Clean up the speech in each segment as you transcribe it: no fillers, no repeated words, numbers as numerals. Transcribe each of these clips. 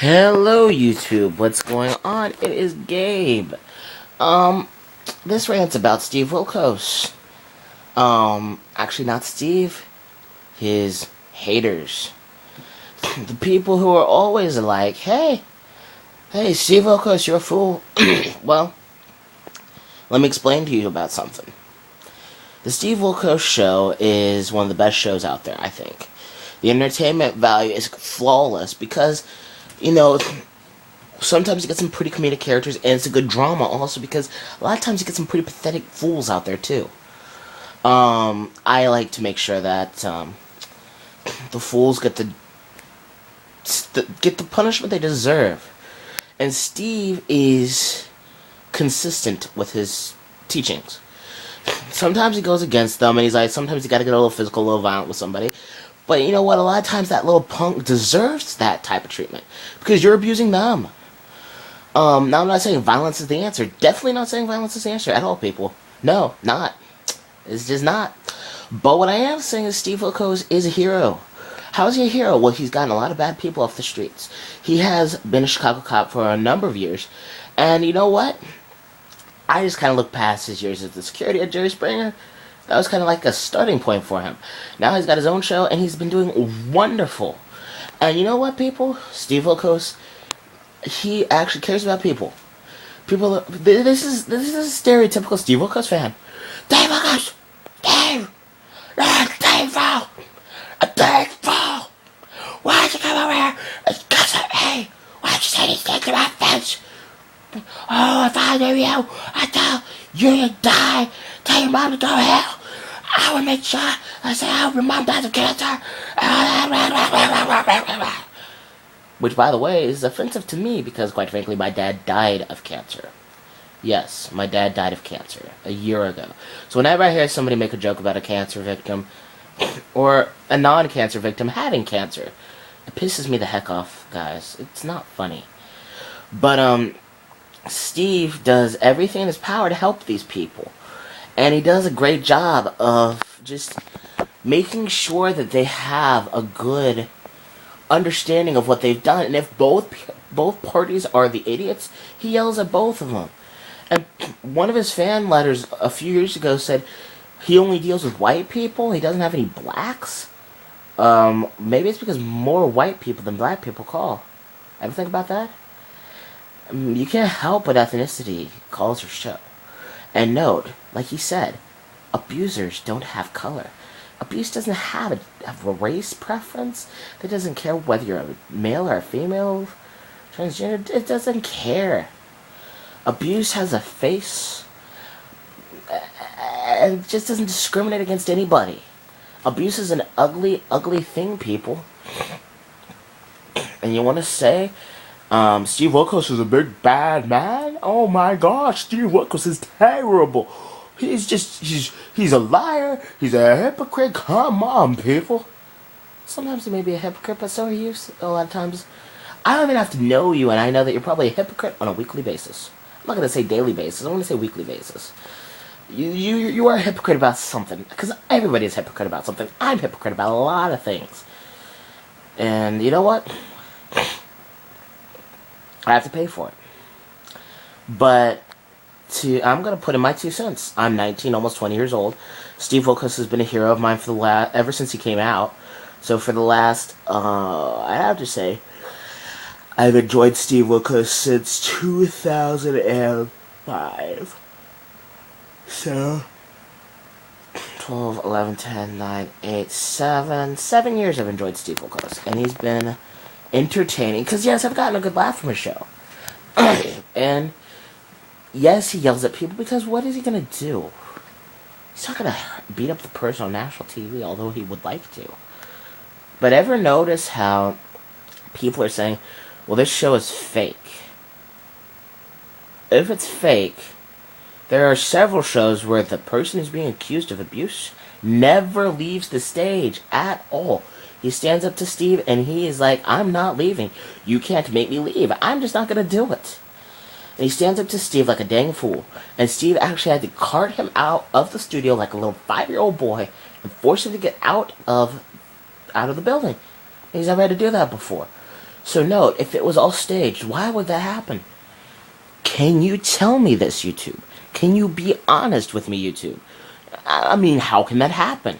Hello YouTube, what's going on? It is Gabe. This rant's about Steve Wilcos. Actually not Steve, his haters. The people who are always like, hey, Steve Wilcos, you're a fool. Well, let me explain to you about something. The Steve Wilcos show is one of the best shows out there, I think. The entertainment value is flawless because, sometimes you get some pretty comedic characters, and it's a good drama also because a lot of times you get some pretty pathetic fools out there too. I like to make sure that the fools get the punishment they deserve, and Steve is consistent with his teachings. Sometimes he goes against them, and he's like, sometimes you gotta get a little physical, a little violent with somebody. But you know what? A lot of times that little punk deserves that type of treatment because you're abusing them. Now I'm not saying violence is the answer. Definitely not saying violence is the answer at all, people. No, not. It's just not. But what I am saying is Steve Wilcos is a hero. How is he a hero? Well, he's gotten a lot of bad people off the streets. He has been a Chicago cop for a number of years. And you know what? I just kind of look past his years as the security at Jerry Springer. That was kind of like a starting point for him. Now he's got his own show, and he's been doing wonderful. And you know what, people? Steve Wilcos, he actually cares about people. This is a stereotypical Steve Wilcos fan. Steve Wilcos! Steve! Steve! Steve! Why'd you come over here? It's because of me! Why'd you say these things to my face? Oh, if I knew you, I'd tell you to die. Tell your mom to go to hell. I would make sure I say, oh, your mom died of cancer. Which, by the way, is offensive to me because, quite frankly, my dad died of cancer. Yes, my dad died of cancer a year ago. So whenever I hear somebody make a joke about a cancer victim or a non-cancer victim having cancer, it pisses me the heck off, guys. It's not funny. But, Steve does everything in his power to help these people. And he does a great job of just making sure that they have a good understanding of what they've done. And if both parties are the idiots, he yells at both of them. And one of his fan letters a few years ago said he only deals with white people. He doesn't have any blacks. Maybe it's because more white people than black people call. Ever think about that? You can't help what ethnicity calls your show. And note, like he said, abusers don't have color. Abuse doesn't have a race preference. It doesn't care whether you're a male or a female, transgender. It doesn't care. Abuse has a face, and it just doesn't discriminate against anybody. Abuse is an ugly, ugly thing, people. And you want to say, Steve Wilcos is a big bad man? Oh my gosh, Steve Wilcos is terrible. He's a liar. He's a hypocrite. Come on, people. Sometimes he may be a hypocrite, but so are you a lot of times. I don't even have to know you, and I know that you're probably a hypocrite on a weekly basis. I'm not going to say daily basis. I'm going to say weekly basis. You are a hypocrite about something, because everybody is a hypocrite about something. I'm a hypocrite about a lot of things. And you know what? I have to pay for it. But I'm going to put in my 2 cents. I'm 19, almost 20 years old. Steve Wilcos has been a hero of mine for ever since he came out. So for the last, I have to say, I've enjoyed Steve Wilcos since 2005. So 12, 11, 10, 9, 8, 7. 7 years I've enjoyed Steve Wilcos. And he's been entertaining. Because, yes, I've gotten a good laugh from his show. And, yes, he yells at people because what is he going to do? He's not going to beat up the person on national TV, although he would like to. But ever notice how people are saying, well, this show is fake? If it's fake, there are several shows where the person who's being accused of abuse never leaves the stage at all. He stands up to Steve and he is like, I'm not leaving. You can't make me leave. I'm just not going to do it. And he stands up to Steve like a dang fool. And Steve actually had to cart him out of the studio like a little 5-year-old boy and force him to get out of the building. He's never had to do that before. So note, if it was all staged, why would that happen? Can you tell me this, YouTube? Can you be honest with me, YouTube? I mean, how can that happen?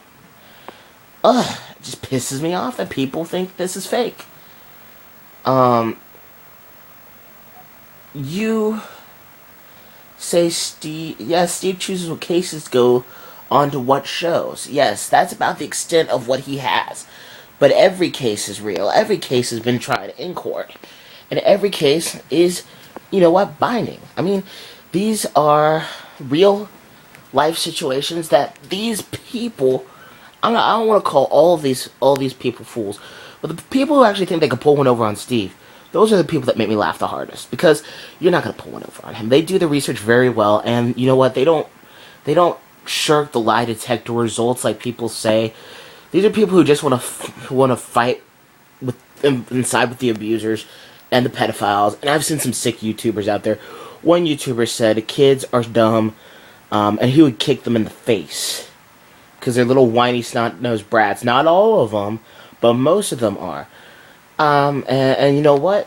Ugh, it just pisses me off that people think this is fake. You say Steve, yes, Steve chooses what cases go on to what shows. Yes, that's about the extent of what he has. But every case is real. Every case has been tried in court. And every case is, you know what, binding. I mean, these are real life situations that these people, I don't want to call all these people fools, but the people who actually think they can pull one over on Steve, those are the people that make me laugh the hardest, because you're not going to pull one over on him. They do the research very well, and you know what, they don't shirk the lie detector results like people say. These are people who just want to fight with inside with the abusers and the pedophiles. And I've seen some sick YouTubers out there. One YouTuber said kids are dumb, and he would kick them in the face because they're little whiny snot-nosed brats. Not all of them, but most of them are. And you know what?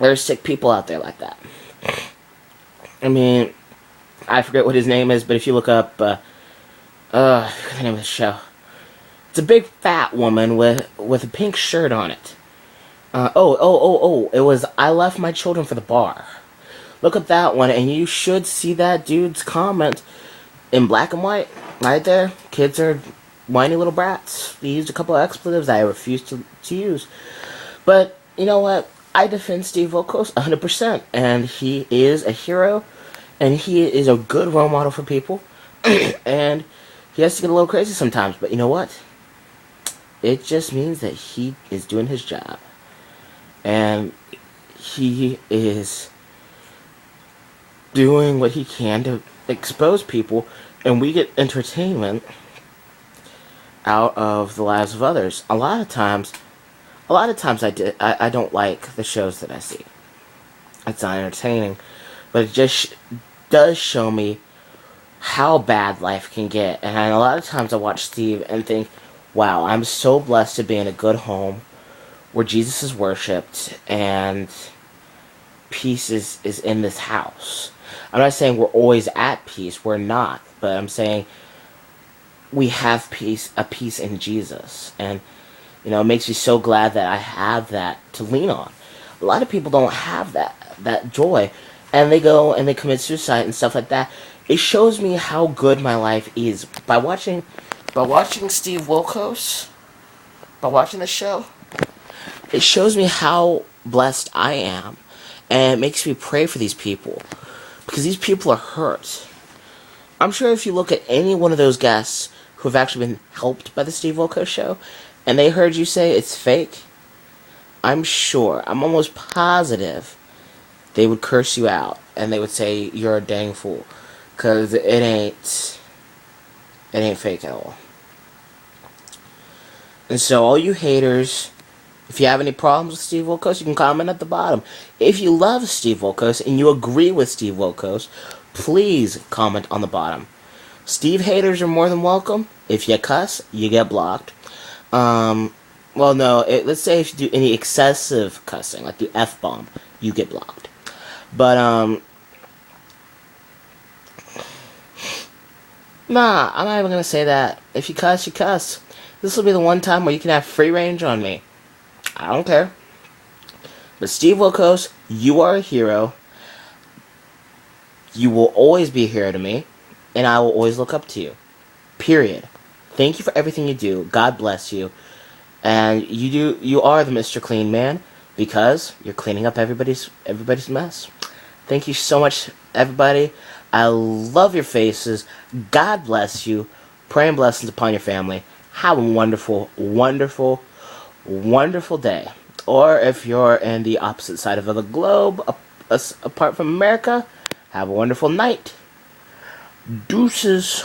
There's sick people out there like that. I mean, I forget what his name is, but if you look up, the name of the show, it's a big fat woman with a pink shirt on it. It was I Left My Children for the Bar. Look up that one, and you should see that dude's comment in black and white, right there. Kids are whiny little brats. He used a couple of expletives I refuse to use. But, you know what? I defend Steve Wilcos 100%, and he is a hero, and he is a good role model for people, and he has to get a little crazy sometimes, but you know what? It just means that he is doing his job, and he is doing what he can to expose people, and we get entertainment out of the lives of others. A lot of times I don't like the shows that I see. It's not entertaining, but it just does show me how bad life can get. And a lot of times I watch Steve and think, wow, I'm so blessed to be in a good home where Jesus is worshipped and peace is in this house. I'm not saying we're always at peace. We're not. But I'm saying we have a peace in Jesus. And you know, it makes me so glad that I have that to lean on. A lot of people don't have that joy, and they go and they commit suicide and stuff like that. It shows me how good my life is by watching Steve Wilcos, by watching the show. It shows me how blessed I am, and it makes me pray for these people, because these people are hurt. I'm sure if you look at any one of those guests who have actually been helped by the Steve Wilcos show, and they heard you say it's fake, I'm almost positive they would curse you out, and they would say you're a dang fool, because it ain't fake at all. And so all you haters, if you have any problems with Steve Wilcos, you can comment at the bottom. If you love Steve Wilcos and you agree with Steve Wilcos, please comment on the bottom. Steve haters are more than welcome. If you cuss, you get blocked. Well, no, let's say if you do any excessive cussing, like the F-bomb, you get blocked. But, nah, I'm not even gonna say that. If you cuss, you cuss. This will be the one time where you can have free range on me. I don't care. But Steve Wilcos, you are a hero. You will always be a hero to me, and I will always look up to you. Period. Thank you for everything you do. God bless you. And you are the Mr. Clean Man, because you're cleaning up everybody's mess. Thank you so much, everybody. I love your faces. God bless you. Praying blessings upon your family. Have a wonderful, wonderful, wonderful day. Or if you're in the opposite side of the globe, apart from America, have a wonderful night. Deuces.